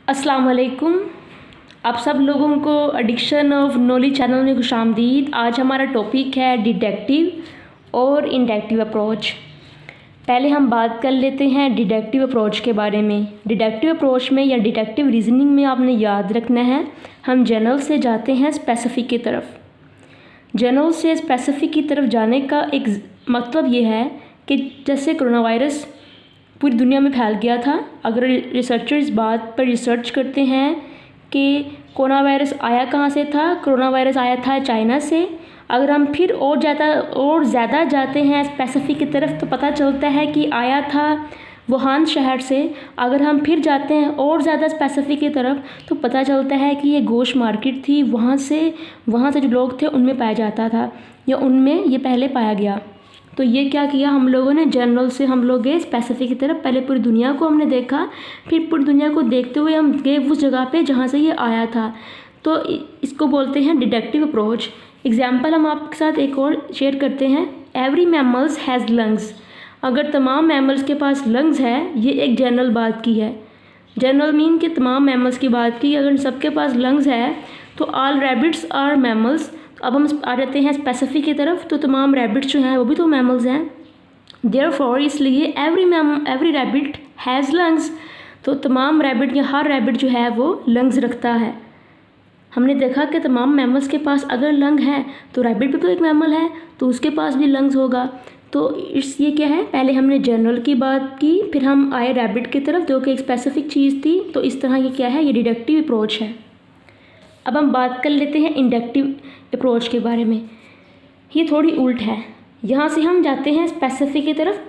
अस्सलाम वालेकुम। आप सब लोगों को एडिक्शन ऑफ नॉलेज चैनल में खुशामदीद। आज हमारा टॉपिक है डिडक्टिव और इंडक्टिव अप्रोच। पहले हम बात कर लेते हैं डिडक्टिव अप्रोच के बारे में। डिडक्टिव अप्रोच में या डिडक्टिव रीजनिंग में आपने याद रखना है, हम जनरल से जाते हैं स्पेसिफिक की तरफ। जनरल से स्पेसिफिक की तरफ जाने का एक मतलब ये है कि जैसे कोरोना वायरस पूरी दुनिया में फैल गया था। अगर रिसर्चर इस बात पर रिसर्च करते हैं कि कोरोना वायरस आया कहाँ से था, कोरोना वायरस आया था चाइना से। अगर हम फिर और ज़्यादा जाते हैं स्पेसिफिक की तरफ तो पता चलता है कि आया था वुहान शहर से। अगर हम फिर जाते हैं और ज़्यादा स्पेसिफिक की तरफ तो पता चलता है कि ये गोश्त मार्केट थी, वहाँ से जो लोग थे उनमें पाया जाता था या उनमें ये पहले पाया गया। तो ये क्या किया हम लोगों ने, जनरल से हम लोग गए स्पेसिफिक की तरफ। पहले पूरी दुनिया को हमने देखा, फिर पूरी दुनिया को देखते हुए हम गए उस जगह पे जहाँ से ये आया था। तो इसको बोलते हैं डिडक्टिव अप्रोच। एग्जाम्पल हम आपके साथ एक और शेयर करते हैं। Every mammals has lungs. अगर तमाम मैमल्स के पास लंग्स है, ये एक जनरल बात की है। जनरल मीन कि तमाम मैमल्स की बात की, अगर सबके पास लंग्स है तो ऑल रैबिट्स आर मैमल्स। अब हम आ जाते हैं स्पेसिफिक की तरफ, तो तमाम रैबिट्स जो हैं वो भी तो मैमल्स हैं। देयरफॉर इसलिए एवरी रैबिट हैज़ लंग्स। तो तमाम रैबिट या हर रैबिट जो है वो लंग्स रखता है। हमने देखा कि तमाम मैमल्स के पास अगर लंग है तो रैबिट भी तो एक मैमल है, तो उसके पास भी लंग्स होगा। तो ये क्या है, पहले हमने जनरल की बात की, फिर हम आए रैबिट की तरफ जो कि एक स्पेसिफिक चीज़ थी। तो इस तरह ये क्या है, ये डिडक्टिव अप्रोच है। अब हम बात कर लेते हैं इंडक्टिव अप्रोच के बारे में। ये थोड़ी उल्ट है। यहाँ से हम जाते हैं स्पेसिफिक की तरफ,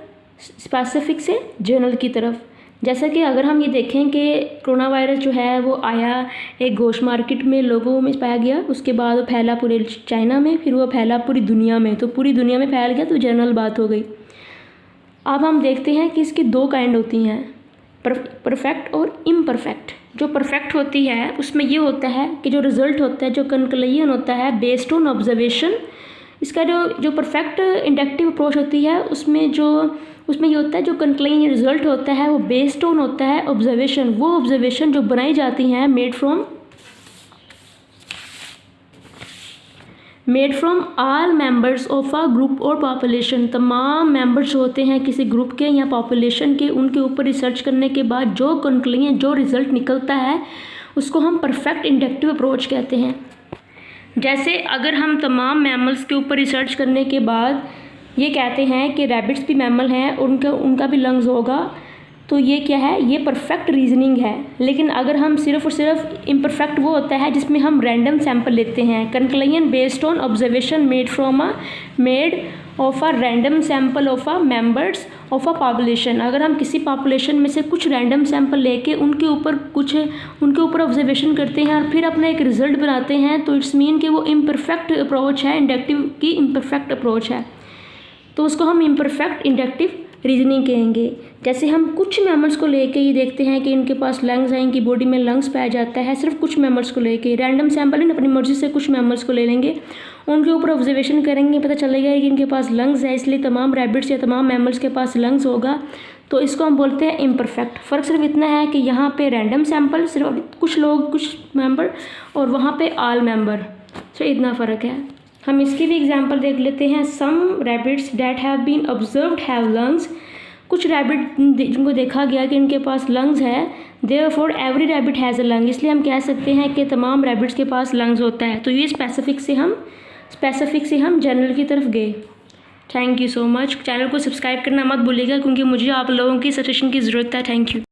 स्पेसिफिक से जनरल की तरफ। जैसा कि अगर हम ये देखें कि कोरोना वायरस जो है वो आया एक गोश्त मार्केट में, लोगों में पाया गया, उसके बाद वो फैला पूरे चाइना में, फिर वो फैला पूरी दुनिया में, तो पूरी दुनिया में फैल गया, तो जनरल बात हो गई। अब हम देखते हैं कि इसकी दो काइंड होती हैं, परफेक्ट और इम्परफेक्ट। जो परफेक्ट होती है उसमें ये होता है कि जो रिज़ल्ट होता है, जो कंक्लूजन होता है बेस्ड ऑन ऑब्जर्वेशन। इसका जो परफेक्ट इंडक्टिव अप्रोच होती है उसमें ये होता है, जो कंक्लूजन रिज़ल्ट होता है वो बेस्ड ऑन होता है ऑब्जर्वेशन। वो ऑब्जर्वेशन जो बनाई जाती हैं made from all members of a group और पॉपुलेशन। तमाम मेंबर्स जो होते हैं किसी ग्रुप के या पॉपुलेशन के, उनके ऊपर रिसर्च करने के बाद जो कंक्लूजन, जो रिज़ल्ट निकलता है उसको हम परफेक्ट इंडक्टिव अप्रोच कहते हैं। जैसे अगर हम तमाम मैमल्स के ऊपर रिसर्च करने के बाद ये कहते हैं कि रैबिट्स भी मैमल हैं, उनका भी लंग्स होगा, तो ये क्या है, ये परफेक्ट रीजनिंग है। लेकिन अगर हम सिर्फ और सिर्फ इम्परफेक्ट वो होता है जिसमें हम रैंडम सैंपल लेते हैं, conclusion based on observation made of a random sample of a members of a population. अगर हम किसी पॉपुलेशन में से कुछ रैंडम सैंपल लेके उनके ऊपर ऑब्जर्वेशन करते हैं और फिर अपना एक रिजल्ट बनाते हैं, तो इट्स मीन कि वो इम्परफेक्ट अप्रोच है, इंडक्टिव की इम्परफेक्ट अप्रोच है। तो उसको हम इम्परफेक्ट इंडक्टिव रीजनिंग कहेंगे। जैसे हम कुछ मैमल्स को लेके ये देखते हैं कि इनके पास लंग्स हैं, इनकी बॉडी में लंग्स पाया जाता है, सिर्फ कुछ मैमल्स को लेके रैंडम सैंपल इन अपनी मर्जी से कुछ मैमल्स को ले लेंगे, उनके ऊपर ऑब्जर्वेशन करेंगे, पता चलेगा कि इनके पास लंग्स है, इसलिए तमाम रैबिट्स या तमाम मैमल्स के पास लंग्स होगा। तो इसको हम बोलते हैं इम्परफेक्ट। फ़र्क सिर्फ इतना है कि यहाँ पे रैंडम सैंपल सिर्फ कुछ लोग, कुछ मेंबर, और वहाँ पे ऑल मेंबर, तो इतना फ़र्क है। हम इसकी भी एग्जांपल देख लेते हैं। Some rabbits that have been observed have lungs. कुछ रैबिट जिनको देखा गया कि इनके पास लंग्स है, therefore every rabbit has a lung. इसलिए हम कह सकते हैं कि तमाम रैबिट्स के पास लंग्स होता है। तो ये स्पेसिफिक से हम जनरल की तरफ गए। Thank you so much. Channel को सब्सक्राइब करना मत भूलिएगा क्योंकि मुझे आप लोगों की सजेशन की ज़रूरत है। Thank you.